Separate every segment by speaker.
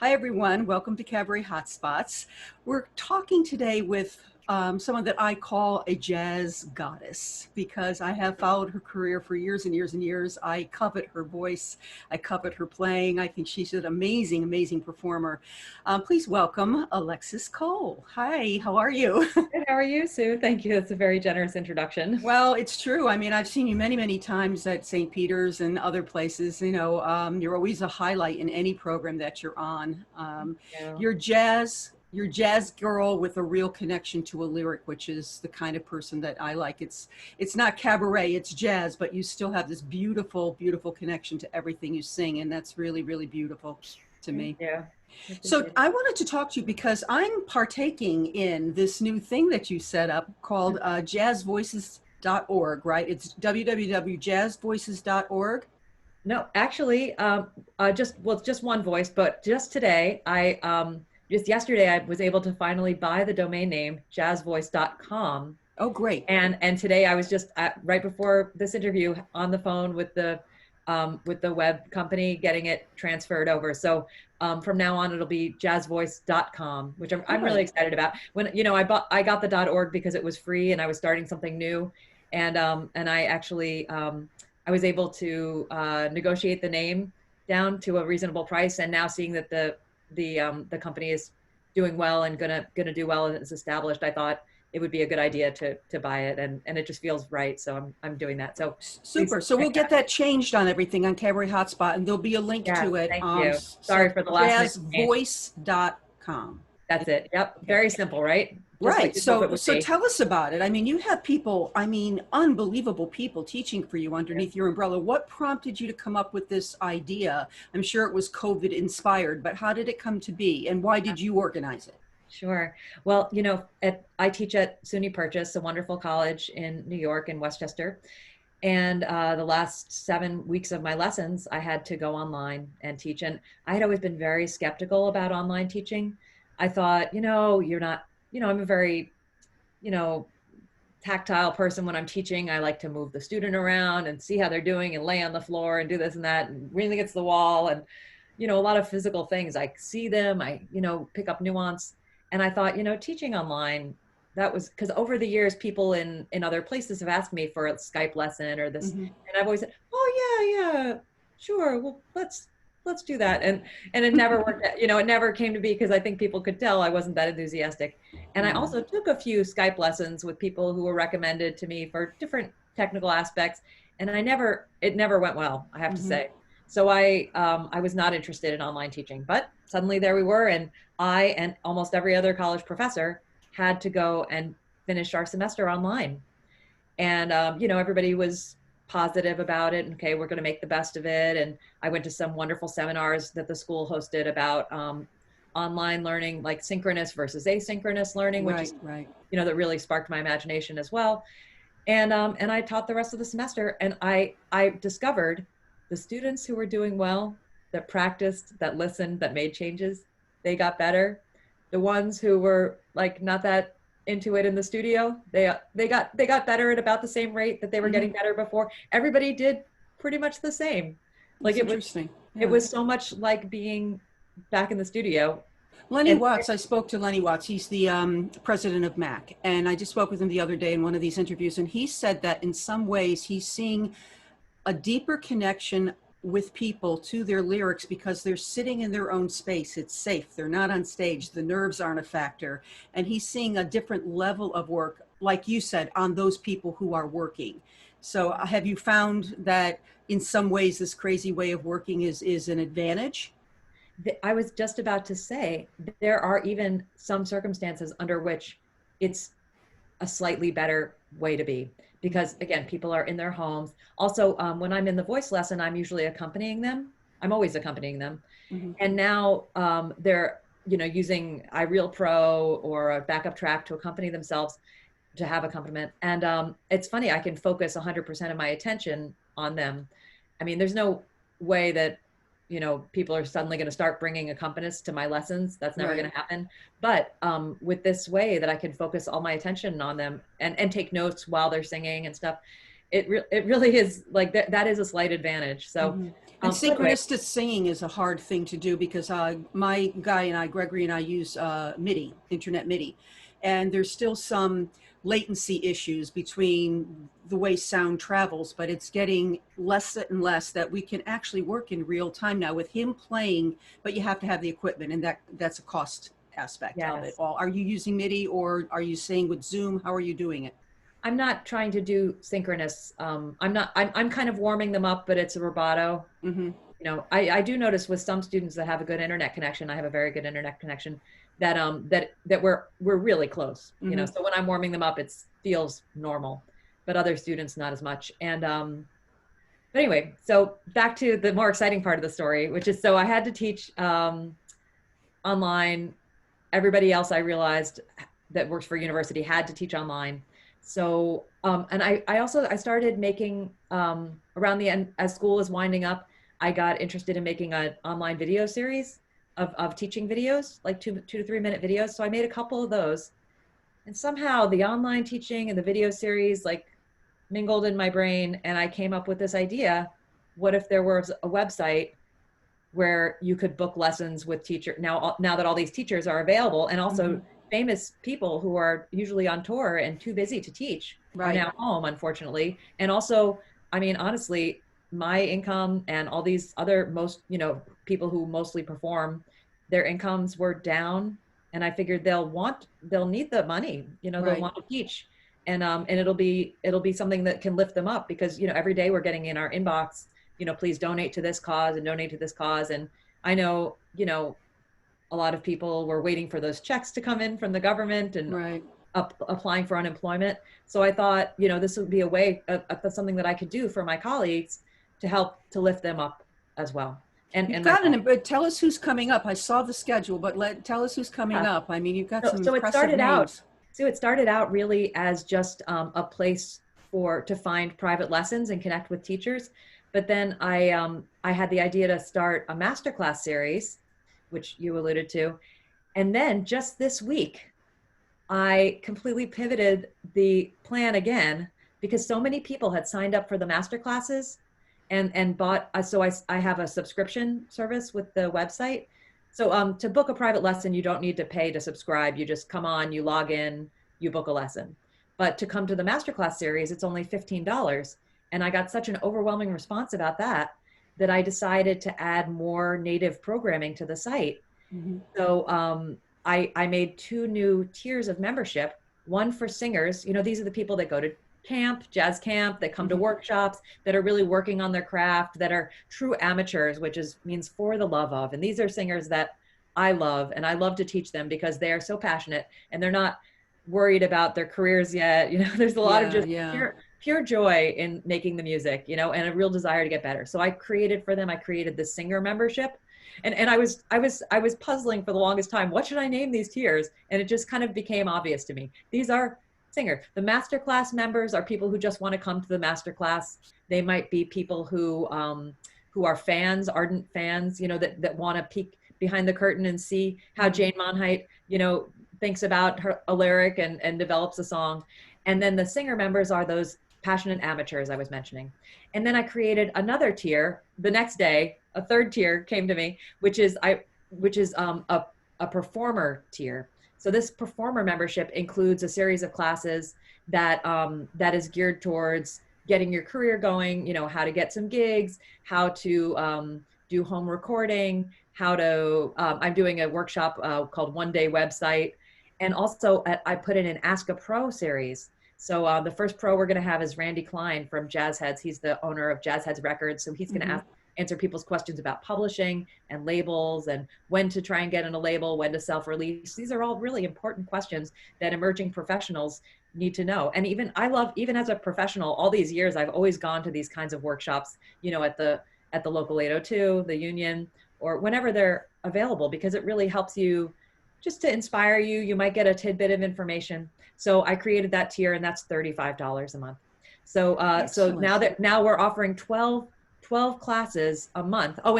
Speaker 1: Hi, everyone. Welcome to Cabaret Hotspots. We're talking today with someone that I call a jazz goddess because I have followed her career for years and years and years. I covet her voice. I covet her playing. I think she's an amazing, amazing performer. Please welcome Alexis Cole. Hi, how are you?
Speaker 2: Good. How are you, Sue? Thank you. That's a very generous introduction.
Speaker 1: Well, it's true. I mean, I've seen you many, many times at St. Peter's and other places. You're always a highlight in any program that you're on.
Speaker 2: Yeah.
Speaker 1: You're jazz girl with a real connection to a lyric, which is the kind of person that I like. It's not cabaret, it's jazz, but you still have this beautiful, beautiful connection to everything you sing, and that's really, really beautiful to
Speaker 2: Thank
Speaker 1: me.
Speaker 2: you. I
Speaker 1: So
Speaker 2: appreciate
Speaker 1: I wanted to talk to you because I'm partaking in this new thing that you set up called
Speaker 2: it.
Speaker 1: jazzvoices.org, right? It's www.jazzvoices.org.
Speaker 2: No, actually, just one voice, but just today, just yesterday, I was able to finally buy the domain name jazzvoice.com.
Speaker 1: Oh, great.
Speaker 2: And today I was just right before this interview on the phone with the web company getting it transferred over. So from now on it'll be jazzvoice.com, which I'm really
Speaker 1: Good.
Speaker 2: excited about. When I got the .org because it was free and I was starting something new, and I actually I was able to negotiate the name down to a reasonable price. And now seeing that the company is doing well and gonna do well and it's established, I thought it would be a good idea to buy it, and it just feels right. So I'm doing that. So please
Speaker 1: Super. So
Speaker 2: check
Speaker 1: we'll
Speaker 2: it
Speaker 1: get
Speaker 2: out.
Speaker 1: that changed on everything on Cabaret Hotspot, and there'll be a link
Speaker 2: Yes,
Speaker 1: to it.
Speaker 2: thank you.
Speaker 1: So
Speaker 2: Sorry for the last minute change.
Speaker 1: jazzvoice.com.
Speaker 2: That's it. Yep.
Speaker 1: Okay.
Speaker 2: Very simple, right? Just like
Speaker 1: Right.
Speaker 2: you hope it
Speaker 1: So
Speaker 2: would
Speaker 1: so
Speaker 2: be.
Speaker 1: tell us about it. I mean, you have people, I mean, unbelievable people teaching for you
Speaker 2: Yeah.
Speaker 1: underneath your umbrella. What prompted you to come up with this idea? I'm sure it was COVID inspired, but how did it come to be and why did you organize it?
Speaker 2: Sure. Well, I teach at SUNY Purchase, a wonderful college in New York in Westchester. And the last 7 weeks of my lessons, I had to go online and teach. And I had always been very skeptical about online teaching. I thought, you're not, I'm a very, you know, tactile person when I'm teaching. I like to move the student around and see how they're doing and lay on the floor and do this and that and lean against the wall and, a lot of physical things. I see them, pick up nuance. And I thought, teaching online, that was because over the years, people in other places have asked me for a Skype lesson or this.
Speaker 1: Hmm.
Speaker 2: And I've always said, oh yeah, sure. Well, let's do that. And it never worked out, it never came to be because I think people could tell I wasn't that enthusiastic. And I
Speaker 1: Yeah.
Speaker 2: also took a few Skype lessons with people who were recommended to me for different technical aspects. And it never went well, I have to
Speaker 1: Hmm.
Speaker 2: say. So I was not interested in online teaching, but suddenly there we were. And I and almost every other college professor had to go and finish our semester online. And, everybody was positive about it. Okay, we're going to make the best of it. And I went to some wonderful seminars that the school hosted about online learning, like synchronous versus asynchronous learning, which
Speaker 1: Right,
Speaker 2: is,
Speaker 1: right.
Speaker 2: that really sparked my imagination as well. And I taught the rest of the semester, and I discovered the students who were doing well, that practiced, that listened, that made changes, they got better. The ones who were like not that into it in the studio, they got better at about the same rate that they were
Speaker 1: Hmm.
Speaker 2: getting better before. Everybody did pretty much the same. Like
Speaker 1: That's interesting.
Speaker 2: it
Speaker 1: Yeah.
Speaker 2: was so much like being back in the studio.
Speaker 1: Lenny
Speaker 2: And
Speaker 1: Watts, I spoke to Lenny Watts. He's the president of MAC. And I just spoke with him the other day in one of these interviews. And he said that in some ways he's seeing a deeper connection with people to their lyrics because they're sitting in their own space. It's safe. They're not on stage. The nerves aren't a factor. And he's seeing a different level of work, like you said, on those people who are working. So have you found that in some ways this crazy way of working is an advantage?
Speaker 2: I was just about to say there are even some circumstances under which it's a slightly better way to be, because again, people are in their homes. Also, when I'm in the voice lesson, I'm usually accompanying them. I'm always accompanying them.
Speaker 1: Mm-hmm.
Speaker 2: And now they're using iReal Pro or a backup track to accompany themselves, to have accompaniment. And it's funny, I can focus 100% of my attention on them. I mean, there's no way that people are suddenly going to start bringing accompanists to my lessons. That's never going
Speaker 1: Right.
Speaker 2: to happen. But with this way that I can focus all my attention on them and take notes while they're singing and stuff, it really is like that is a slight advantage. So,
Speaker 1: Mhm. And
Speaker 2: so anyway,
Speaker 1: synchronous to singing is a hard thing to do because my guy and I, Gregory and I, use MIDI, internet MIDI, and there's still some latency issues between the way sound travels, but it's getting less and less that we can actually work in real time now with him playing, but you have to have the equipment, and that's a cost aspect of it
Speaker 2: yes.
Speaker 1: all. Are you using MIDI or are you saying with Zoom? How are you doing it?
Speaker 2: I'm not trying to do synchronous. I'm not, I'm kind of warming them up, but it's a rubato.
Speaker 1: Hmm.
Speaker 2: You know, I do notice with some students that have a good internet connection, I have a very good internet connection, that we're really close. You know,
Speaker 1: Hmm.
Speaker 2: so when I'm warming them up, it feels normal, but other students not as much. And but anyway, so back to the more exciting part of the story, which is so I had to teach online. Everybody else I realized that works for university had to teach online. So, and I also, I started making, around the end, as school was winding up, I got interested in making an online video series of teaching videos, like 2 to 3 minute videos. So I made a couple of those, and somehow the online teaching and the video series like mingled in my brain. And I came up with this idea. What if there was a website where you could book lessons with teacher now that all these teachers are available, and
Speaker 1: Hmm.
Speaker 2: also famous people who are usually on tour and too busy to teach are
Speaker 1: Right.
Speaker 2: now home, unfortunately. And also, I mean, honestly, my income and all these other most, people who mostly perform, their incomes were down. And I figured they'll need the money, they'll
Speaker 1: Right.
Speaker 2: want to teach. And it'll be something that can lift them up, because every day we're getting in our inbox, please donate to this cause and donate to this cause. And I know, a lot of people were waiting for those checks to come in from the government and
Speaker 1: Right.
Speaker 2: applying for unemployment. So I thought, this would be a way of something that I could do for my colleagues to help to lift them up as well. And,
Speaker 1: You've
Speaker 2: and
Speaker 1: got
Speaker 2: myself.
Speaker 1: but tell us who's coming up. I saw the schedule, but tell us who's coming
Speaker 2: Yeah.
Speaker 1: up. I mean, you've got
Speaker 2: So,
Speaker 1: some
Speaker 2: so it
Speaker 1: impressive
Speaker 2: started out,
Speaker 1: names.
Speaker 2: so it started out really as just a place to find private lessons and connect with teachers. But then I had the idea to start a masterclass series, which you alluded to. And then just this week, I completely pivoted the plan again, because so many people had signed up for the master classes and bought. So I have a subscription service with the website. So to book a private lesson, you don't need to pay to subscribe. You just come on, you log in, you book a lesson. But to come to the masterclass series, it's only $15. And I got such an overwhelming response about that I decided to add more native programming to the site.
Speaker 1: Hmm.
Speaker 2: So I made two new tiers of membership. One for singers. These are the people that go to camp, jazz camp, that come to
Speaker 1: Hmm.
Speaker 2: workshops, that are really working on their craft, that are true amateurs, which means for the love of. And these are singers that I love, and I love to teach them because they are so passionate and they're not worried about their careers yet. There's a lot of
Speaker 1: Yeah,
Speaker 2: just
Speaker 1: yeah.
Speaker 2: pure joy in making the music, and a real desire to get better. So I created for them, I created the singer membership. And I was puzzling for the longest time, what should I name these tiers? And it just kind of became obvious to me. These are singer. The masterclass members are people who just want to come to the masterclass. They might be people who are fans, ardent fans, that want to peek behind the curtain and see how
Speaker 1: Hmm.
Speaker 2: Jane Monheit, thinks about a lyric and develops a song. And then the singer members are those passionate amateurs I was mentioning. And then I created another tier the next day. A third tier came to me, which is a performer tier. So this performer membership includes a series of classes that is geared towards getting your career going. How to get some gigs, how to do home recording, how to. I'm doing a workshop called One Day Website, and also I put in an Ask a Pro series. So the first pro we're going to have is Randy Klein from Jazz Heads. He's the owner of Jazz Heads Records. So he's going to
Speaker 1: Hmm.
Speaker 2: answer people's questions about publishing and labels, and when to try and get in a label, when to self-release. These are all really important questions that emerging professionals need to know. And even as a professional, all these years, I've always gone to these kinds of workshops, at the local 802, the union, or whenever they're available, because it really helps you just to inspire you. You might get a tidbit of information. So I created that tier, and that's $35 a month. So
Speaker 1: Excellent.
Speaker 2: now we're offering 12 classes a month. Oh,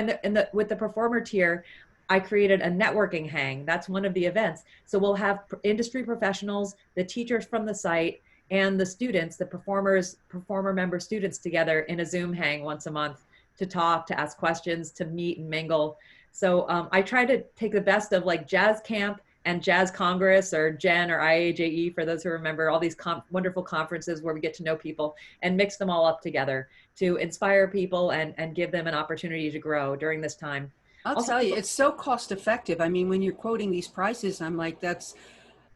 Speaker 2: with the performer tier, I created a networking hang. That's one of the events. So we'll have industry professionals, the teachers from the site, and the students, the performer member students together in a Zoom hang once a month to talk, to ask questions, to meet and mingle. So I try to take the best of like Jazz Camp and Jazz Congress, or Gen or IAJE, for those who remember, all these wonderful conferences where we get to know people, and mix them all up together to inspire people and give them an opportunity to grow during this time.
Speaker 1: I'll
Speaker 2: Also,
Speaker 1: tell you, it's so cost effective. I mean, when you're quoting these prices, I'm like, that's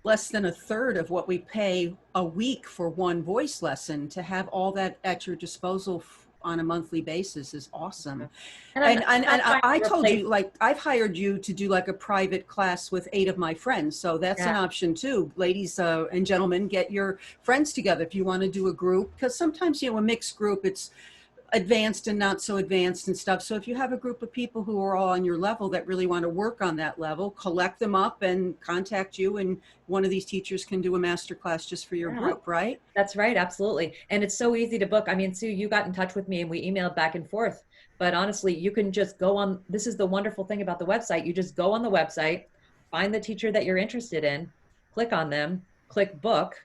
Speaker 1: less than a third of what we pay a week for one voice lesson. To have all that at your disposal on a monthly basis is awesome.
Speaker 2: and
Speaker 1: And
Speaker 2: not trying
Speaker 1: I
Speaker 2: to
Speaker 1: told
Speaker 2: replace,
Speaker 1: you, like, I've hired you to do like a private class with 8 of my friends. So that's
Speaker 2: yeah,
Speaker 1: an option too. Ladies and gentlemen, get your friends together if you want to do a group, because sometimes, you know, a mixed group, it's advanced and not so advanced and stuff. So if you have a group of people who are all on your level that really want to work on that level, collect them up and contact you, and one of these teachers can do a master class just for your
Speaker 2: yeah.
Speaker 1: group, right?
Speaker 2: That's right, absolutely. And it's so easy to book. I mean, Sue, you got in touch with me and we emailed back and forth. But honestly, you can just go on. This is the wonderful thing about the website. You just go on the website, find the teacher that you're interested in, click on them, click book,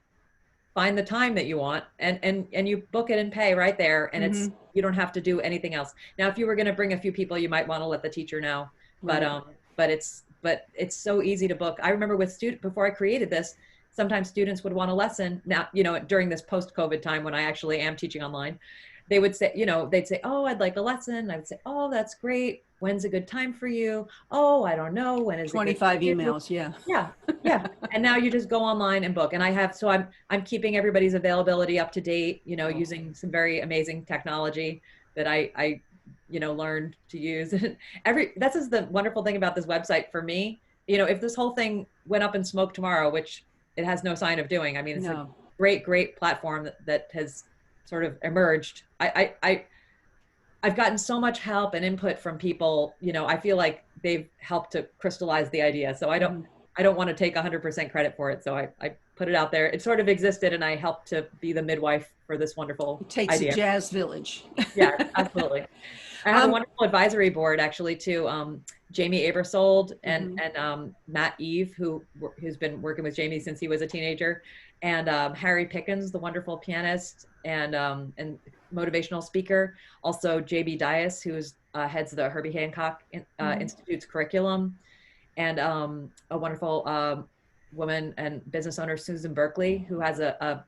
Speaker 2: find the time that you want, and you book it and pay right there. And it's,
Speaker 1: Mm-hmm.
Speaker 2: you don't have to do anything else. Now, if you were going to bring a few people, you might want to let the teacher know. But
Speaker 1: Right.
Speaker 2: but it's so easy to book. I remember with student, before I created this, sometimes students would want a lesson now, you know, during this post-COVID time when I actually am teaching online. They would say, you know, they'd say, oh, I'd like a lesson. I would say, oh, that's great. When's a good time for you? Oh, I don't know. When is a good
Speaker 1: 25
Speaker 2: for you?
Speaker 1: emails. Yeah.
Speaker 2: Yeah, yeah. And now you just go online and book. And I have, so I'm keeping everybody's availability up to date, you know,
Speaker 1: Oh.
Speaker 2: using some very amazing technology that I you know, learned to use. That's is the wonderful thing about this website for me. You know, if this whole thing went up in smoke tomorrow, which it has no sign of doing, I mean, it's a
Speaker 1: No.
Speaker 2: great platform that has sort of emerged. I've gotten so much help and input from people, you know, I feel like they've helped to crystallize the idea. So
Speaker 1: Mhm.
Speaker 2: I don't want to take 100% credit for it. So I put it out there. It sort of existed and I helped to be the midwife for this wonderful
Speaker 1: It takes a
Speaker 2: idea.
Speaker 1: jazz village.
Speaker 2: Yeah, absolutely. I have a
Speaker 1: um,
Speaker 2: wonderful advisory board actually too. Jamie Abersold
Speaker 1: mhm.
Speaker 2: and Matt Eve, who's been working with Jamie since he was a teenager, and Harry Pickens, the wonderful pianist and motivational speaker. Also JB Dias, who's heads the Herbie Hancock
Speaker 1: Mhm.
Speaker 2: Institute's curriculum, and a wonderful woman and business owner, Susan Berkeley, who has a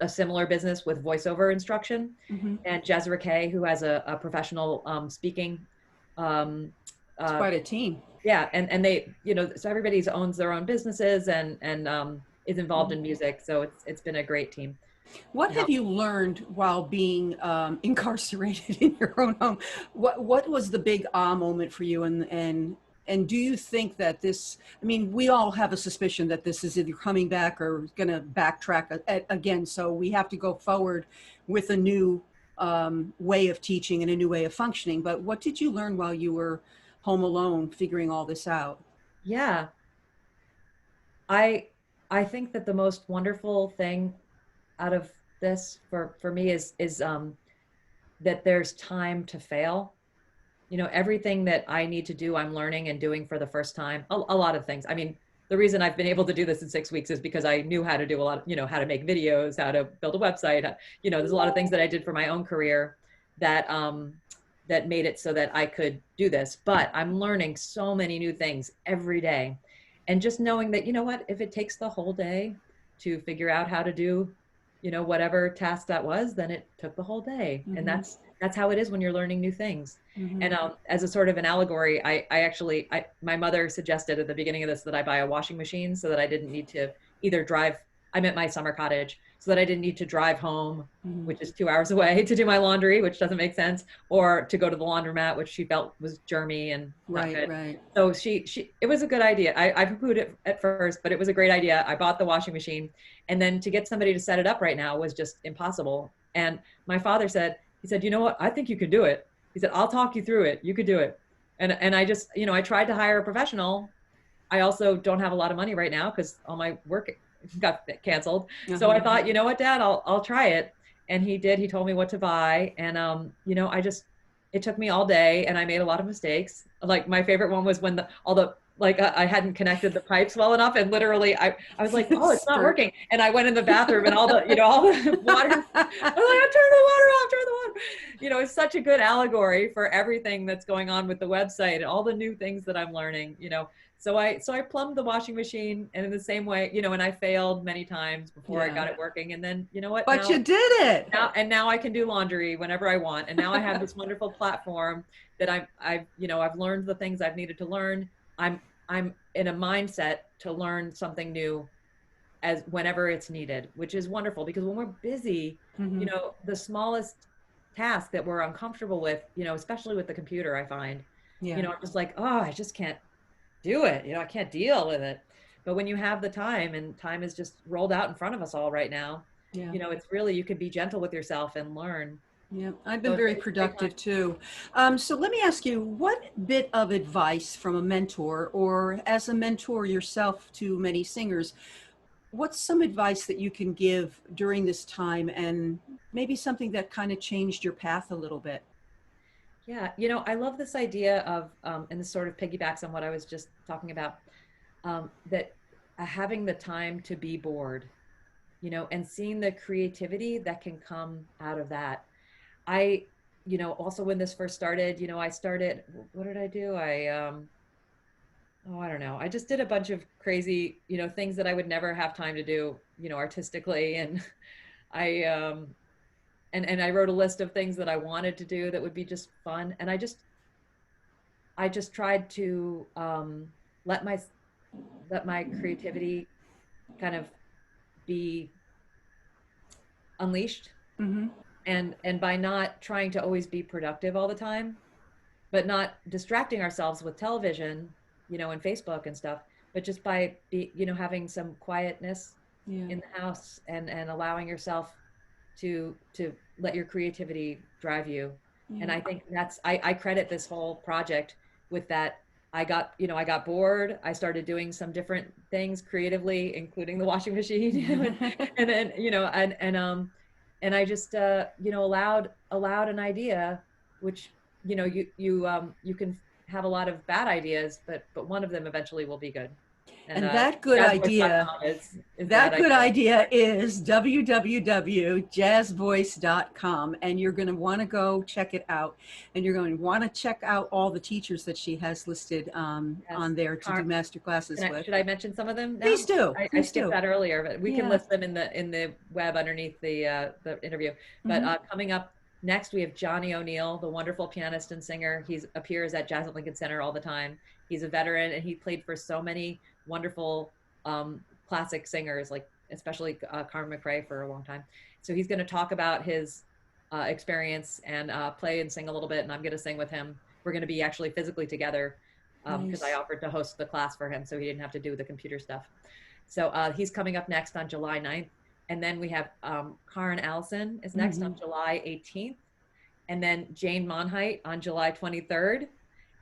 Speaker 2: similar business with voiceover instruction,
Speaker 1: Mhm.
Speaker 2: and Jezra Kay, who has a professional speaking. Um,
Speaker 1: It's
Speaker 2: uh,
Speaker 1: quite a team.
Speaker 2: yeah, and they, you know, so everybody's owns their own businesses and is involved
Speaker 1: Mhm.
Speaker 2: in music. So it's been a great team.
Speaker 1: What
Speaker 2: You know,
Speaker 1: have you learned while being incarcerated in your own home? What was the big ah moment for you? And do you think that this? I mean, we all have a suspicion that this is either coming back or going to backtrack again. So we have to go forward with a new way of teaching and a new way of functioning. But what did you learn while you were home alone, figuring all this out?
Speaker 2: yeah, I I think that the most wonderful thing out of this for me is that there's time to fail. You know, everything that I need to do, I'm learning and doing for the first time. A lot of things. I mean, the reason I've been able to do this in 6 weeks is because I knew how to do a lot, you know, how to make videos, how to build a website. You know, there's a lot of things that I did for my own career that that made it so that I could do this. But I'm learning so many new things every day. And just knowing that, you know what, if it takes the whole day to figure out how to do, you know, whatever task that was, then it took the whole day. And
Speaker 1: Mm-hmm.
Speaker 2: that's how it is when you're learning new things.
Speaker 1: Mm-hmm.
Speaker 2: And as a sort of an allegory, my mother suggested at the beginning of this that I buy a washing machine so that I didn't need to either drive. I'm at my summer cottage, so that I didn't need to drive home,
Speaker 1: Mm-hmm.
Speaker 2: which is 2 hours away, to do my laundry, which doesn't make sense, or to go to the laundromat, which she felt was germy and not
Speaker 1: Right,
Speaker 2: good.
Speaker 1: right.
Speaker 2: So it was a good idea. I poo-pooed it at first, but it was a great idea. I bought the washing machine, and then to get somebody to set it up right now was just impossible. And my father said, he said, you know what? I think you could do it. He said, I'll talk you through it. You could do it. And I just, you know, I tried to hire a professional. I also don't have a lot of money right now because all my work got canceled. So I
Speaker 1: Uh-huh.
Speaker 2: thought, you know what, Dad, I'll try it. And he did. He told me what to buy. And you know, it took me all day and I made a lot of mistakes. Like my favorite one was when all the like I hadn't connected the pipes well enough, and literally I was like, oh, it's not
Speaker 1: Spurt.
Speaker 2: working, and I went in the bathroom and all the all the water. I was like, I turn the water off, turn the water. It's such a good allegory for everything that's going on with the website and all the new things that I'm learning. So I plumbed the washing machine, and in the same way, and I failed many times before I got it working, and then you know what?
Speaker 1: But you did it.
Speaker 2: Now I can do laundry whenever I want, and now I have this wonderful platform that I've learned the things I've needed to learn. I'm in a mindset to learn something new as whenever it's needed, which is wonderful because when we're busy,
Speaker 1: Mm-hmm.
Speaker 2: the smallest task that we're uncomfortable with, especially with the computer, I find,
Speaker 1: Yeah.
Speaker 2: I'm just like, oh, I just can't do it. I can't deal with it. But when you have the time, and time is just rolled out in front of us all right now,
Speaker 1: Yeah.
Speaker 2: it's really, you can be gentle with yourself and learn.
Speaker 1: Yeah, I've been
Speaker 2: So
Speaker 1: very
Speaker 2: it's a great time.
Speaker 1: productive too. So let me ask you, what bit of advice from a mentor or as a mentor yourself to many singers, what's some advice that you can give during this time and maybe something that kind of changed your path a little bit?
Speaker 2: Yeah, I love this idea of, and this sort of piggybacks on what I was just talking about, that having the time to be bored, and seeing the creativity that can come out of that. I, also when this first started, I started, what did I do? Oh, I don't know. I just did a bunch of crazy, things that I would never have time to do, artistically. And I, and I wrote a list of things that I wanted to do that would be just fun. And I just tried to, let my, let my creativity kind of be unleashed.
Speaker 1: Mm-hmm.
Speaker 2: And by not trying to always be productive all the time, but not distracting ourselves with television, and Facebook and stuff, but just by having some quietness
Speaker 1: Yeah.
Speaker 2: in the house, and allowing yourself to let your creativity drive you. And
Speaker 1: Yeah.
Speaker 2: I think I credit this whole project with that. I got bored. I started doing some different things creatively, including the washing machine, and then and I just allowed an idea, which you can have a lot of bad ideas, but one of them eventually will be good. And
Speaker 1: And that good idea
Speaker 2: jazzvoice.com is that
Speaker 1: That good
Speaker 2: idea.
Speaker 1: idea is www.jazzvoice.com, and you're going to want to go check it out. And you're going to want to check out all the teachers that she has listed
Speaker 2: Yes.
Speaker 1: on there to do master classes with.
Speaker 2: Should I mention some of them
Speaker 1: Please
Speaker 2: now?
Speaker 1: do.
Speaker 2: I
Speaker 1: Please
Speaker 2: skipped
Speaker 1: do.
Speaker 2: that earlier, but we can
Speaker 1: Yeah.
Speaker 2: list them in the web underneath the interview. But
Speaker 1: Hmm.
Speaker 2: coming up next, we have Johnny O'Neill, the wonderful pianist and singer. He appears at Jazz at Lincoln Center all the time. He's a veteran, and he played for so many wonderful classic singers, like especially Carmen McRae for a long time. So he's going to talk about his experience and play and sing a little bit, and I'm going to sing with him. We're going to be actually physically together because I
Speaker 1: Nice.
Speaker 2: offered to host the class for him so he didn't have to do the computer stuff. So he's coming up next on July 9th. And then we have Karen Allison is next on
Speaker 1: Hmm.
Speaker 2: July 18th. And then Jane Monheit on July 23rd.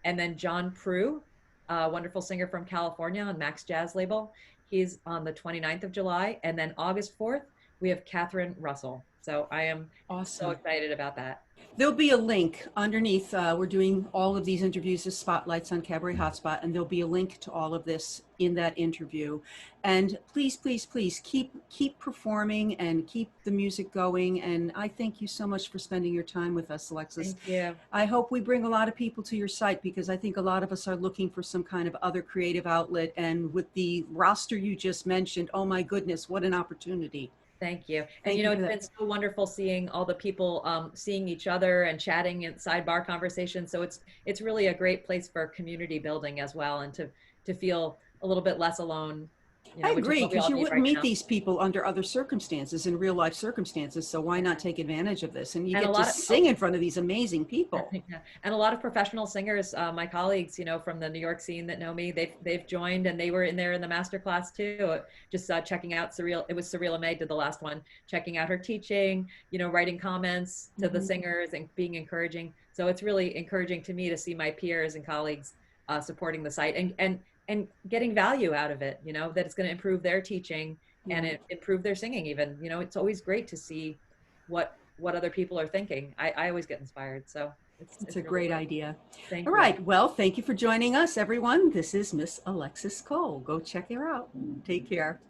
Speaker 2: And then John Prue, a wonderful singer from California on Max Jazz label. He's on the 29th of July. And then August 4th, we have Catherine Russell. So I am so
Speaker 1: Awesome.
Speaker 2: excited about that.
Speaker 1: There'll be a link underneath. We're doing all of these interviews as spotlights on Cabaret Hotspot, and there'll be a link to all of this in that interview. And please, please, please keep performing and keep the music going. And I thank you so much for spending your time with us, Alexis.
Speaker 2: Thank you.
Speaker 1: I hope we bring a lot of people to your site because I think a lot of us are looking for some kind of other creative outlet. And with the roster you just mentioned, oh my goodness, what an opportunity.
Speaker 2: Thank you. And
Speaker 1: Thank you for
Speaker 2: it's
Speaker 1: that.
Speaker 2: been so wonderful seeing all the people seeing each other and chatting in sidebar conversations. So it's really a great place for community building as well, and to feel a little bit less alone,
Speaker 1: I
Speaker 2: which is
Speaker 1: agree,
Speaker 2: what we
Speaker 1: because
Speaker 2: all
Speaker 1: you
Speaker 2: need
Speaker 1: wouldn't
Speaker 2: right
Speaker 1: meet
Speaker 2: now.
Speaker 1: these people under other circumstances, in real life circumstances. So why not take advantage of this? And you
Speaker 2: And a
Speaker 1: get to
Speaker 2: lot
Speaker 1: sing in front of these amazing people.
Speaker 2: yeah. And a lot of professional singers, my colleagues, from the New York scene that know me, they've joined, and they were in there in the master class too. Just checking out Surreal. It was Surreal May did the last one, checking out her teaching, writing comments to the
Speaker 1: Mhm.
Speaker 2: singers and being encouraging. So it's really encouraging to me to see my peers and colleagues supporting the site, and getting value out of it. That it's going to improve their teaching, and
Speaker 1: Yeah.
Speaker 2: improve their singing. Even it's always great to see what other people are thinking. I always get inspired. So
Speaker 1: It's
Speaker 2: it's
Speaker 1: a
Speaker 2: really
Speaker 1: great
Speaker 2: good.
Speaker 1: idea.
Speaker 2: Thank
Speaker 1: All
Speaker 2: you.
Speaker 1: right. Well, thank you for joining us, everyone. This is Miss Alexis Cole. Go check her out. Take care.